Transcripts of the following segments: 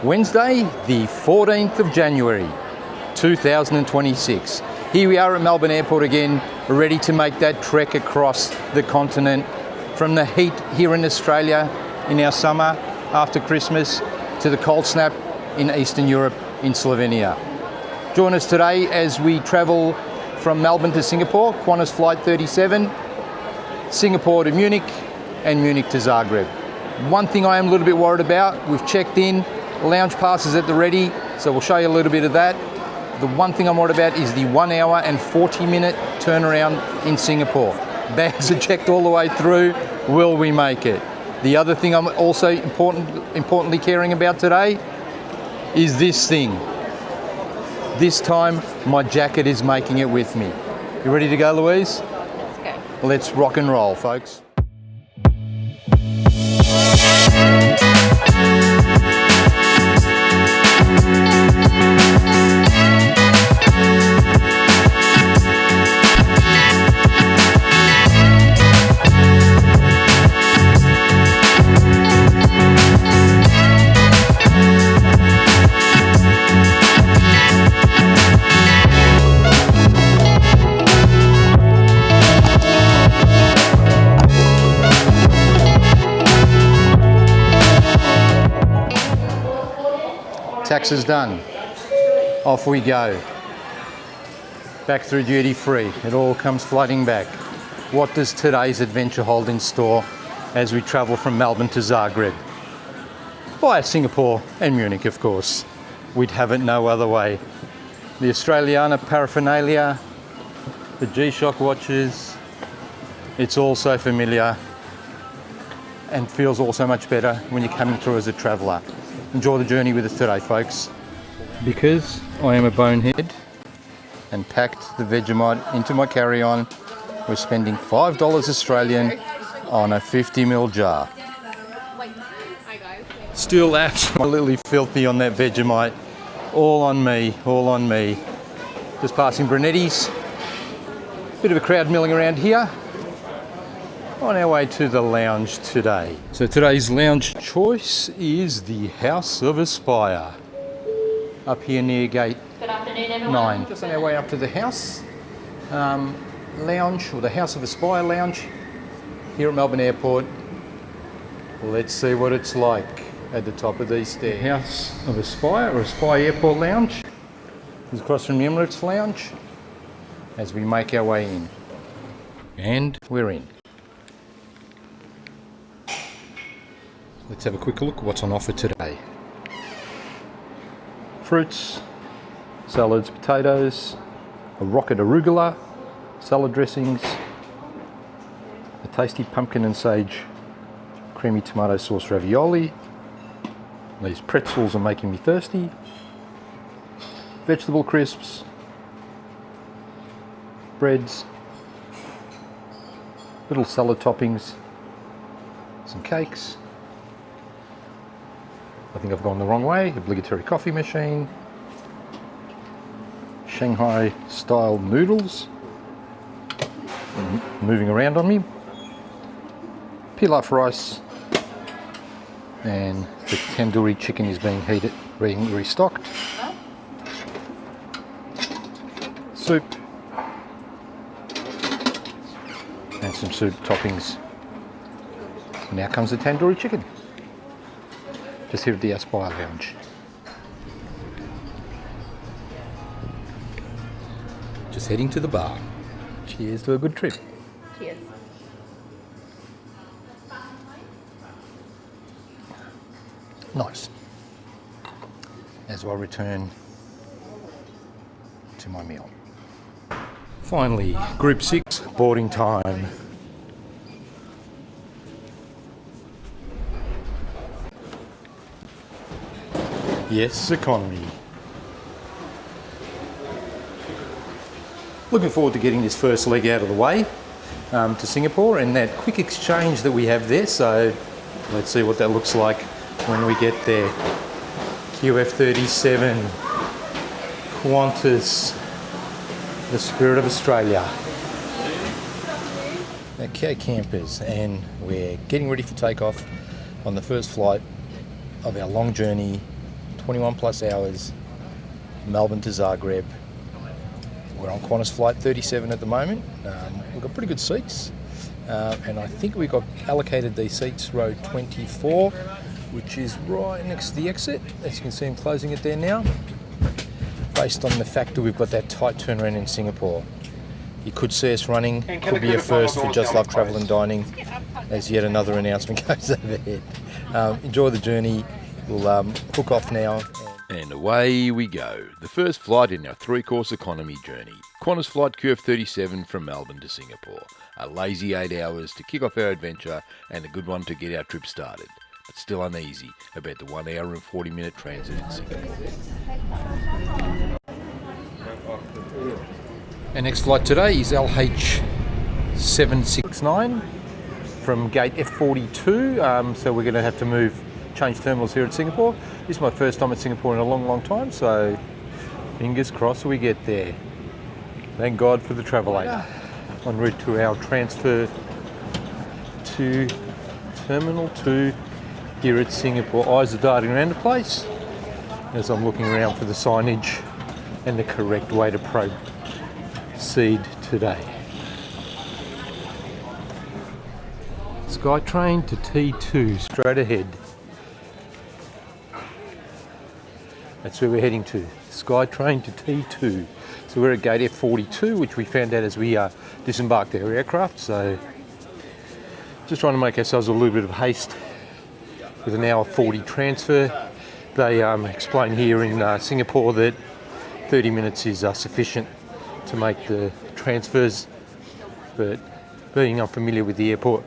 Wednesday, the 14th of January, 2026. Here we are at Melbourne Airport again, ready to make that trek across the continent from the heat here in Australia in our summer after Christmas to the cold snap in Eastern Europe in Slovenia. Join us today as we travel from Melbourne to Singapore, Qantas Flight 37, Singapore to Munich, and Munich to Zagreb. One thing I am a little bit worried about, we've checked in, lounge passes at the ready, so we'll show you a little bit of that. The one thing I'm worried about is the 1 hour and 40-minute turnaround in Singapore. Bags are checked all the way through. Will we make it? The other thing I'm also importantly caring about today is this thing. This time, my jacket is making it with me. You ready to go, Louise? Let's go. Let's rock and roll, folks. Tax is done. Off we go. Back through duty free. It all comes flooding back. What does today's adventure hold in store as we travel from Melbourne to Zagreb? Via Singapore and Munich, of course. We'd have it no other way. The Australiana paraphernalia, the G-Shock watches, it's all so familiar and feels also much better when you're coming through as a traveller. Enjoy the journey with us today, folks. Because I am a bonehead and packed the Vegemite into my carry-on, we're spending $5 Australian on a 50ml jar. Still absolutely filthy on that Vegemite. All on me, all on me. Just passing Brunetti's. Bit of a crowd milling around here. On our way to the lounge today. So today's lounge choice is the House of Aspire. Up here near gate 9. Just on our way up to the house lounge, or the House of Aspire lounge here at Melbourne Airport. Let's see what it's like at the top of these stairs. The House of Aspire, or Aspire Airport Lounge. It's across from the Emirates Lounge as we make our way in. And we're in. Let's have a quick look at what's on offer today. Fruits, salads, potatoes, a rocket arugula, salad dressings, a tasty pumpkin and sage creamy tomato sauce ravioli. These pretzels are making me thirsty. Vegetable crisps, breads, little salad toppings, some cakes. I think I've gone the wrong way. Obligatory coffee machine. Shanghai style noodles. Moving around on me. Pilaf rice. And the tandoori chicken is being restocked. Soup. And some soup toppings. Now comes the tandoori chicken. Just here at the Aspire Lounge. Just heading to the bar. Cheers to a good trip. Cheers. Nice. As I return to my meal. Finally, Group 6 boarding time. Yes, economy. Looking forward to getting this first leg out of the way to Singapore and that quick exchange that we have there. So let's see what that looks like when we get there. QF37, Qantas, the Spirit of Australia. Okay, campers, and we're getting ready for takeoff on the first flight of our long journey 21 plus hours, Melbourne to Zagreb. We're on Qantas flight 37 at the moment. We've got pretty good seats, and I think we got allocated these seats row 24, which is right next to the exit. As you can see, I'm closing it there now, based on the fact that we've got that tight turnaround in Singapore. You could see us running, could be a first for Just Love Travel and Dining, as yet another announcement goes overhead. Enjoy the journey. We'll hook off now. And away we go. The first flight in our three-course economy journey. Qantas flight QF37 from Melbourne to Singapore. A lazy 8 hours to kick off our adventure and a good one to get our trip started. But still uneasy about the 1 hour and 40-minute transit in Singapore. Our next flight today is LH769 from gate F42. So we're going to have to change terminals here at Singapore. This is my first time at Singapore in a long time, so fingers crossed we get there. Thank God for the travel aid. En route to our transfer to Terminal 2 here at Singapore. Eyes are darting around the place as I'm looking around for the signage and the correct way to proceed today. SkyTrain to T2, straight ahead. That's where we're heading to, SkyTrain to T2. So we're at gate F42, which we found out as we disembarked our aircraft. So just trying to make ourselves a little bit of haste with an hour 40 transfer. They explain here in Singapore that 30 minutes is sufficient to make the transfers, but being unfamiliar with the airport,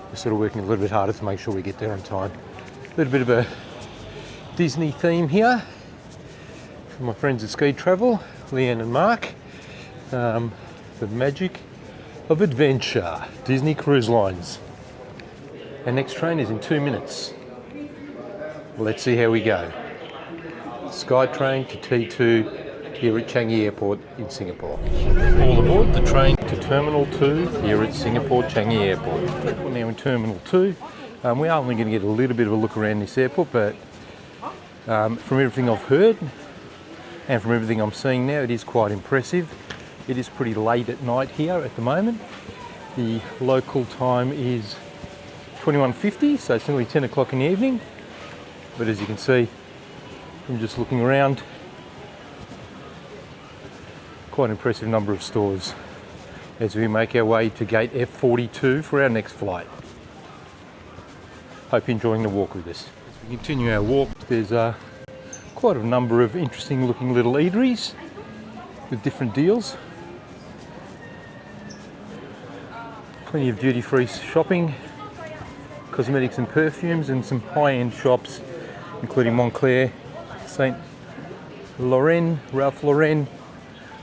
we're sort of working a little bit harder to make sure we get there on time. A little bit of a Disney theme here for my friends at Ski Travel, Leanne and Mark. The magic of adventure, Disney Cruise Lines. Our next train is in 2 minutes. Well, let's see how we go. SkyTrain to T2 here at Changi Airport in Singapore. All aboard the train to Terminal 2 here at Singapore Changi Airport. We're now in Terminal 2. We are only going to get a little bit of a look around this airport, but from everything I've heard and from everything I'm seeing now, it is quite impressive. It is pretty late at night here at the moment. The local time is 21:50, so it's nearly 10 o'clock in the evening. But as you can see, from just looking around, quite an impressive number of stores as we make our way to gate F42 for our next flight. Hope you're enjoying the walk with us. As we continue our walk, there's quite a number of interesting looking little eateries with different deals. Plenty of duty-free shopping, cosmetics and perfumes, and some high-end shops including Montclair, St. Laurent, Ralph Lauren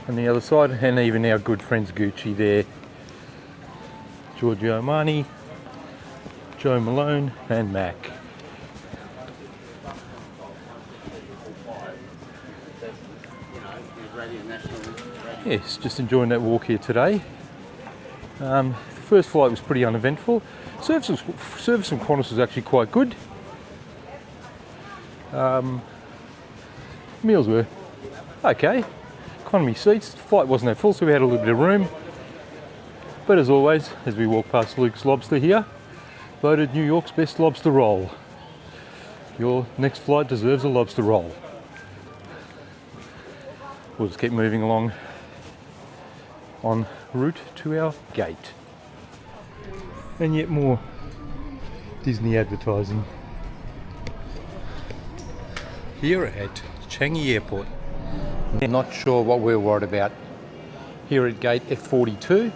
on the other side, and even our good friends Gucci there, Giorgio Armani, Joe Malone and Mac. Yes, just enjoying that walk here today. The first flight was pretty uneventful. Service from Qantas was actually quite good. Meals were okay. Economy seats. The flight wasn't that full, so we had a little bit of room. But as always, as we walk past Luke's Lobster here, voted New York's best lobster roll. Your next flight deserves a lobster roll. We'll just keep moving along en route to our gate. And yet more Disney advertising here at Changi Airport. I'm not sure what we're worried about here at gate F42,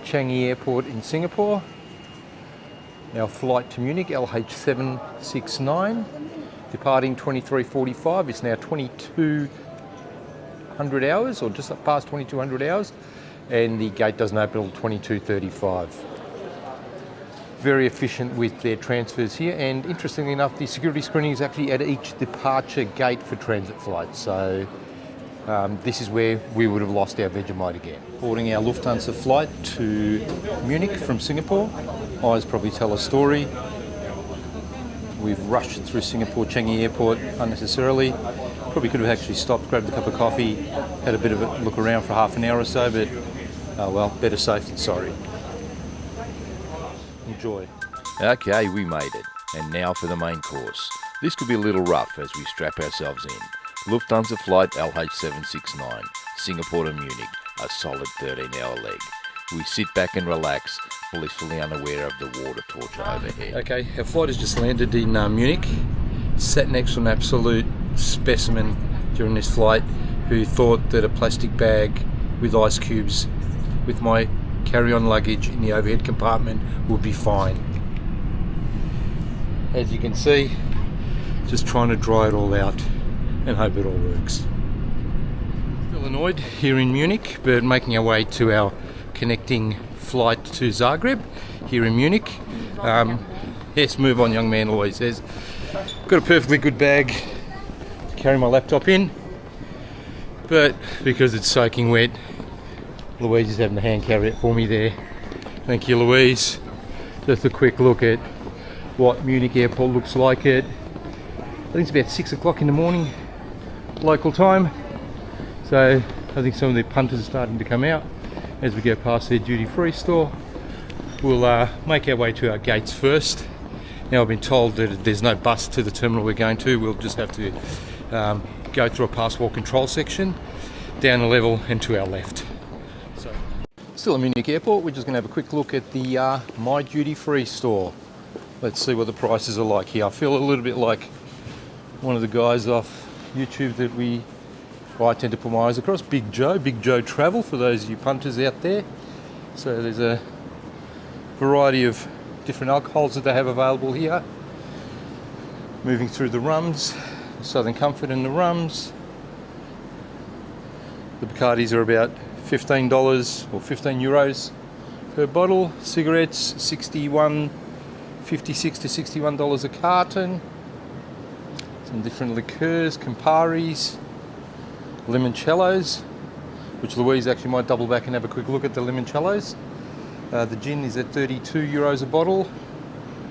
Changi Airport in Singapore. Our flight to Munich, LH769, departing 23:45. It's now 2200 hours, or just past 2200 hours, and the gate doesn't open until 22:35. Very efficient with their transfers here, and interestingly enough, the security screening is actually at each departure gate for transit flights. So this is where we would have lost our Vegemite again. Boarding our Lufthansa flight to Munich from Singapore. Eyes probably tell a story. we've rushed through Singapore Changi Airport unnecessarily. Probably could have actually stopped, grabbed a cup of coffee, had a bit of a look around for half an hour or so, but oh well, better safe than sorry. Enjoy. Okay, we made it. And now for the main course. This could be a little rough as we strap ourselves in. Lufthansa flight LH769, Singapore to Munich, a solid 13-hour leg. We sit back and relax, blissfully unaware of the water torture overhead. Okay, our flight has just landed in Munich. Sat next to an absolute specimen during this flight who thought that a plastic bag with ice cubes with my carry-on luggage in the overhead compartment would be fine. As you can see, just trying to dry it all out and hope it all works. Still annoyed here in Munich, but making our way to our connecting flight to Zagreb here in Munich. Yes, move on, young man, always says. Got a perfectly good bag to carry my laptop in, but because it's soaking wet, Louise is having to hand carry it for me there. Thank you, Louise. Just a quick look at what Munich Airport looks like at, I think it's about 6 o'clock in the morning local time. So I think some of the punters are starting to come out as we go past their duty-free store. We'll make our way to our gates first. Now I've been told that there's no bus to the terminal we're going to. We'll just have to go through a passport control section, down a level and to our left. So, still at Munich Airport, we're just going to have a quick look at the My Duty Free store. Let's see what the prices are like here. I feel a little bit like one of the guys off YouTube that I tend to put my eyes across, Big Joe Travel, for those of you punters out there. So there's a variety of different alcohols that they have available here. Moving through the rums, Southern Comfort and the rums. The Bacardis are about $15 or 15 euros per bottle. Cigarettes, $56 to $61 a carton. Some different liqueurs, Camparis, limoncellos, which Louise actually might double back and have a quick look at the limoncellos. The gin is at 32 euros a bottle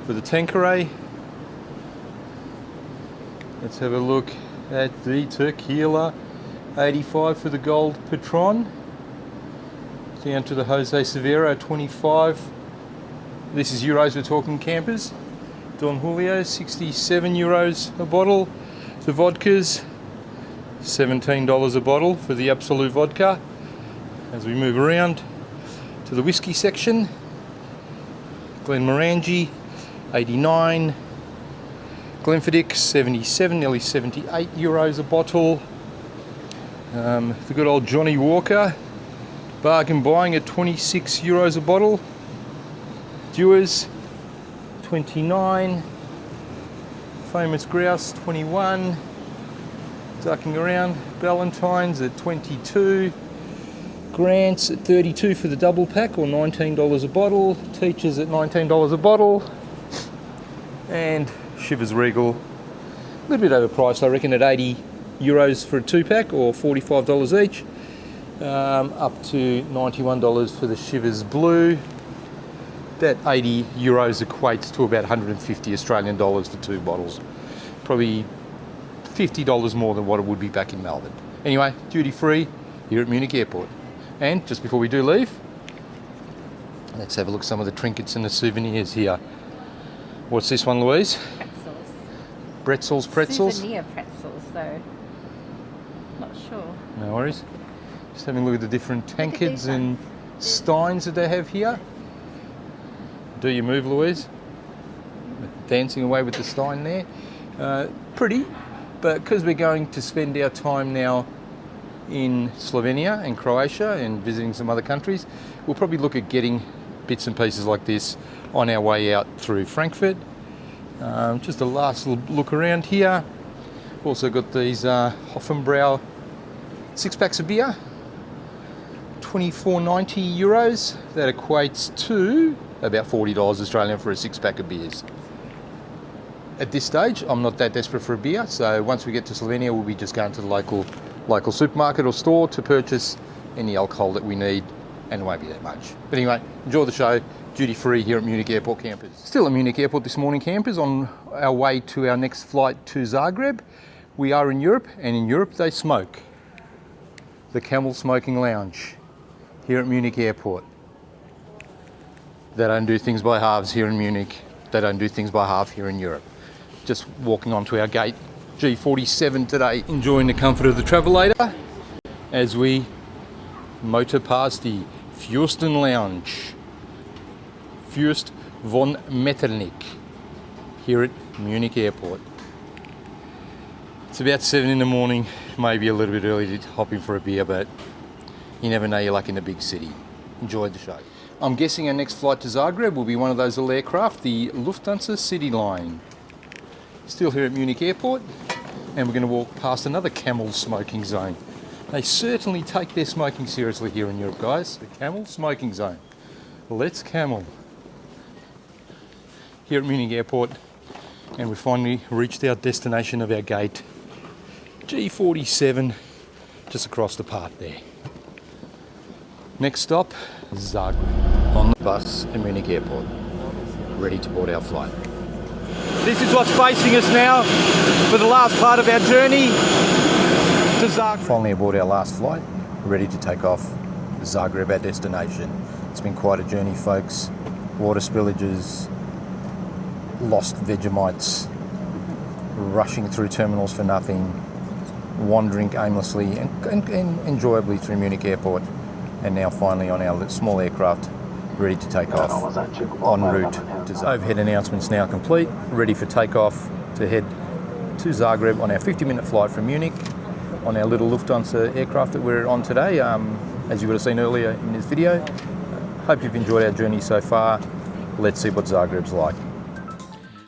for the Tanqueray. Let's have a look at the tequila, 85 for the Gold Patron. Down to the Jose Severo, 25. This is euros, we're talking campers. Don Julio, 67 euros a bottle. The vodkas, $17 a bottle for the Absolute Vodka. As we move around to the whiskey section, Glenmorangie, 89. Glenfiddich, 77, nearly 78 euros a bottle. The good old Johnny Walker, bargain buying at 26 euros a bottle. Dewar's, 29. Famous Grouse, 21. Ducking around, Ballantyne's at 22. Grant's at 32 for the double pack, or $19 a bottle. Teachers at $19 a bottle. And Chivas Regal, a little bit overpriced, I reckon, at 80 euros for a 2-pack, or $45 each. Up to $91 for the Chivas Blue. That 80 euros equates to about 150 Australian dollars for 2 bottles. Probably $50 more than what it would be back in Melbourne. Anyway, duty free here at Munich Airport. And just before we do leave, let's have a look at some of the trinkets and the souvenirs here. What's this one, Louise? Pretzels. Souvenir pretzels, though. Not sure. No worries. Just having a look at the different tankards and steins that they have here. Do you move, Louise? Dancing away with the stein there. Pretty, but because we're going to spend our time now in Slovenia and Croatia and visiting some other countries, we'll probably look at getting bits and pieces like this on our way out through Frankfurt. Just a last little look around here. Also got these Hoffenbrau 6-packs of beer, 24.90 euros. That equates to about $40 Australian for a 6-pack of beers. At this stage, I'm not that desperate for a beer, so once we get to Slovenia, we'll be just going to the local supermarket or store to purchase any alcohol that we need, and it won't be that much. But anyway, enjoy the show, duty free here at Munich Airport campers. Still at Munich Airport this morning, campers, on our way to our next flight to Zagreb. We are in Europe, and in Europe they smoke. The Camel Smoking Lounge here at Munich Airport. They don't do things by halves here in Munich. They don't do things by half here in Europe. Just walking onto our gate G47 today, enjoying the comfort of the travelator as we motor past the Fürsten Lounge. Fürst von Metternich here at Munich Airport. It's about 7 in the morning, maybe a little bit early to hop in for a beer, but you never know, you're like in a big city. Enjoy the show. I'm guessing our next flight to Zagreb will be one of those little aircraft, the Lufthansa City Line. Still here at Munich Airport, and we're going to walk past another Camel smoking zone. They certainly take their smoking seriously here in Europe, guys. The Camel smoking zone. Let's Camel. Here at Munich Airport, and we finally reached our destination of our gate, G47, just across the path there. Next stop, Zagreb. On the bus at Munich Airport, ready to board our flight. This is what's facing us now for the last part of our journey to Zagreb. Finally aboard our last flight, ready to take off. Zagreb, our destination. It's been quite a journey, folks. Water spillages, lost Vegemites, rushing through terminals for nothing, wandering aimlessly and enjoyably through Munich Airport, and now finally on our small aircraft, ready to take off en route to Zagreb. Overhead announcements now complete, ready for takeoff to head to Zagreb on our 50-minute flight from Munich on our little Lufthansa aircraft that we're on today, as you would have seen earlier in this video. Hope you've enjoyed our journey so far. Let's see what Zagreb's like.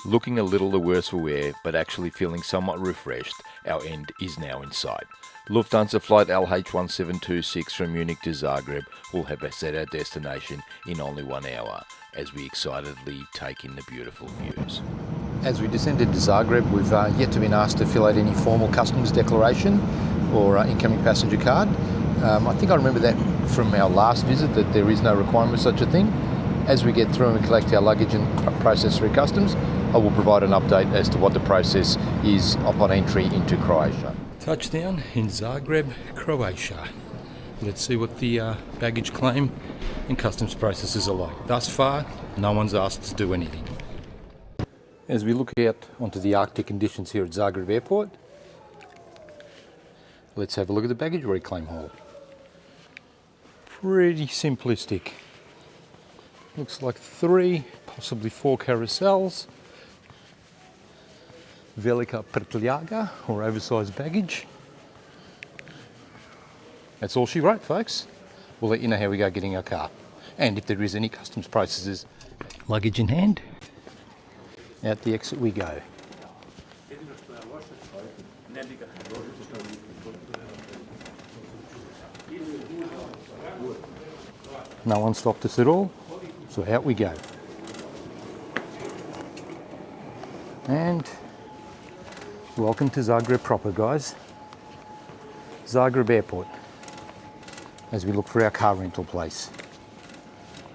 Looking a little the worse for wear, but actually feeling somewhat refreshed, our end is now in sight. Lufthansa flight LH1726 from Munich to Zagreb will have us at our destination in only 1 hour, as we excitedly take in the beautiful views. As we descended to Zagreb, we've yet to been asked to fill out any formal customs declaration or incoming passenger card. I think I remember that from our last visit, that there is no requirement of such a thing. As we get through and collect our luggage and process through customs, I will provide an update as to what the process is upon entry into Croatia. Touchdown in Zagreb, Croatia. Let's see what the baggage claim and customs processes are like. Thus far, no one's asked to do anything. As we look out onto the Arctic conditions here at Zagreb Airport, let's have a look at the baggage reclaim hall. Pretty simplistic. Looks like 3, possibly 4 carousels. Velika prtljaga, or oversized baggage. That's all she wrote, folks. We'll let you know how we go getting our car. And if there is any customs processes. Luggage in hand. Out the exit we go. No one stopped us at all, so out we go. And welcome to Zagreb proper, guys. Zagreb Airport, as we look for our car rental place.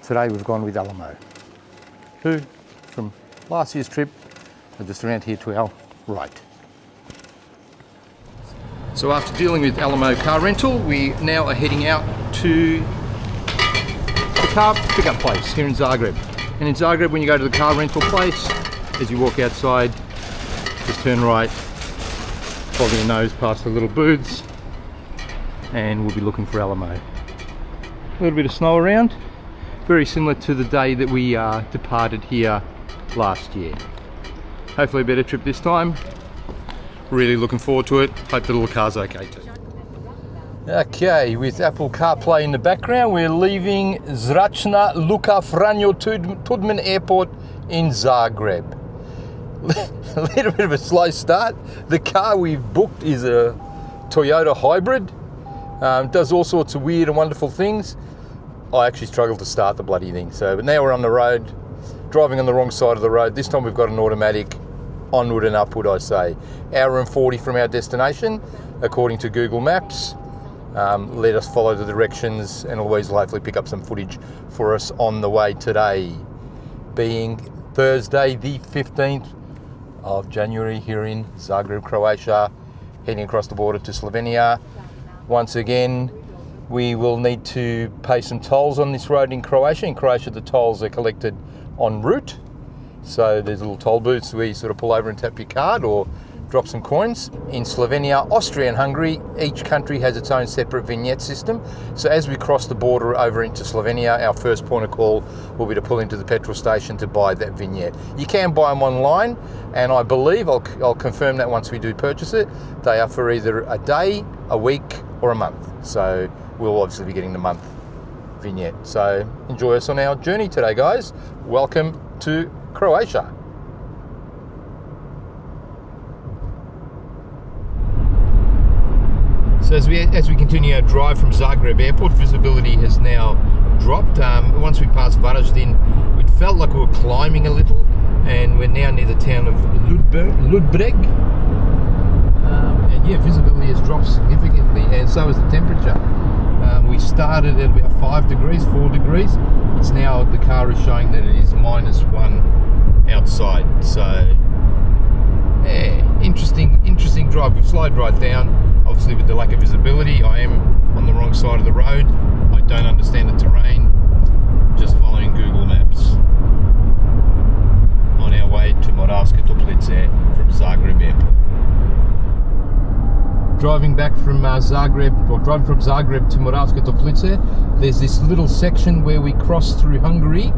Today we've gone with Alamo, who from last year's trip are just around here to our right. So after dealing with Alamo car rental, we now are heading out to the car pickup place here in Zagreb. And in Zagreb, when you go to the car rental place, as you walk outside, just turn right, follow your nose past the little booths, and we'll be looking for Alamo. A little bit of snow around, very similar to the day that we departed here last year. Hopefully a better trip this time. Really looking forward to it. Hope the little car's okay too. Okay, with Apple CarPlay in the background, we're leaving Zračna Luka Franjo Tudman Airport in Zagreb. A little bit of a slow start. The car we've booked is a Toyota hybrid. Does all sorts of weird and wonderful things. I actually struggled to start the bloody thing. But now we're on the road, driving on the wrong side of the road. This time we've got an automatic. Onward and upward, I say. Hour and 40 from our destination, according to Google Maps. let us follow the directions, and always hopefully pick up some footage for us on the way today, being Thursday the 15th of January here in Zagreb, Croatia, heading across the border to Slovenia. Once again, we will need to pay some tolls on this road in Croatia. In Croatia, the tolls are collected en route. So there's little toll booths where you sort of pull over and tap your card or drop some coins. In Slovenia, Austria and Hungary, each country has its own separate vignette system. So as we cross the border over into Slovenia, our first point of call will be to pull into the petrol station to buy that vignette. You can buy them online, and I believe, I'll confirm that once we do purchase it, they are for either a day, a week, or a month. So we'll obviously be getting the month vignette. So enjoy us on our journey today, guys. Welcome to Croatia. So as we continue our drive from Zagreb Airport, visibility has now dropped. Once we passed Varaždin, it felt like we were climbing a little, and we're now near the town of Ludbreg. And yeah, visibility has dropped significantly, and so has the temperature. We started at about 4 degrees. It's now, the car is showing that it is -1 outside. So yeah, interesting drive. We've slowed right down. Obviously, with the lack of visibility, I am on the wrong side of the road. I don't understand the terrain. Just following Google Maps on our way to Moravska Toplice from Zagreb Airport. Driving from Zagreb to Moravska Toplice, there's this little section where we cross through Hungary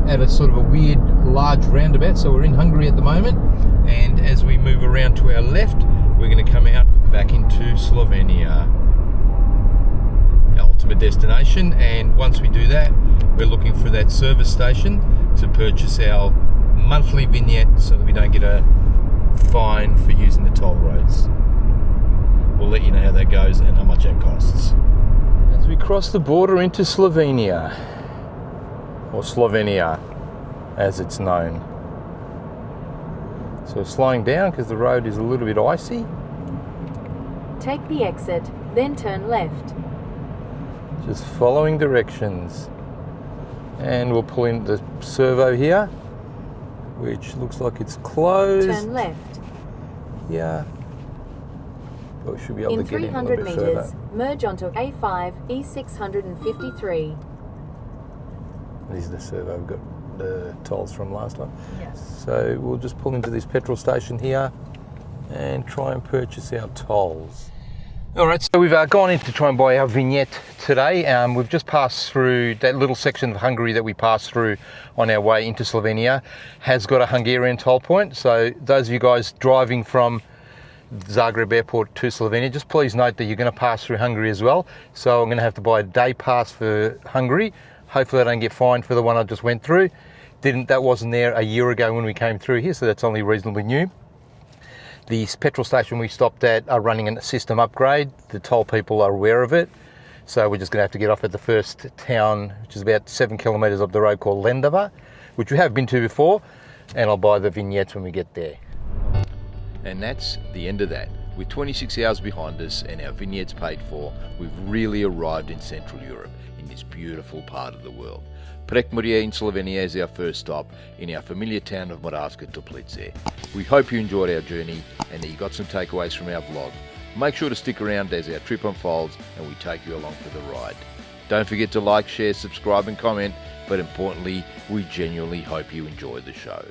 at a sort of a weird large roundabout. So we're in Hungary at the moment, and as we move around to our left, we're going to come out back into Slovenia, our ultimate destination. And once we do that, we're looking for that service station to purchase our monthly vignette so that we don't get a fine for using the toll roads. We'll let you know how that goes and how much that costs. As we cross the border into Slovenia, or Slovenia as it's known. So slowing down because the road is a little bit icy. Take the exit, then turn left. Just following directions. And we'll pull in the servo here, which looks like it's closed. Turn left. Yeah. But we should be able In to get in a 300 little bit meters, further. merge onto A5, E653. This is the servo we've got the tolls from last time. Yes. So we'll just pull into this petrol station here and try and purchase our tolls. All right, so we've gone in to try and buy our vignette today. We've just passed through that little section of Hungary that we passed through on our way into Slovenia. Has got a Hungarian toll point. So those of you guys driving from Zagreb Airport to Slovenia, just please note that you're going to pass through Hungary as well. So I'm going to have to buy a day pass for Hungary. Hopefully I don't get fined for the one I just went through. That wasn't there a year ago when we came through here, so that's only reasonably new. The petrol station we stopped at are running a system upgrade. The toll people are aware of it. So we're just going to have to get off at the first town, which is about 7 kilometres up the road, called Lendava, which we have been to before, and I'll buy the vignettes when we get there. And that's the end of that. With 26 hours behind us and our vignettes paid for, we've really arrived in Central Europe, in this beautiful part of the world. Prekmurje in Slovenia is our first stop in our familiar town of Moravska Toplice. We hope you enjoyed our journey and that you got some takeaways from our vlog. Make sure to stick around as our trip unfolds and we take you along for the ride. Don't forget to like, share, subscribe and comment, but importantly, we genuinely hope you enjoy the show.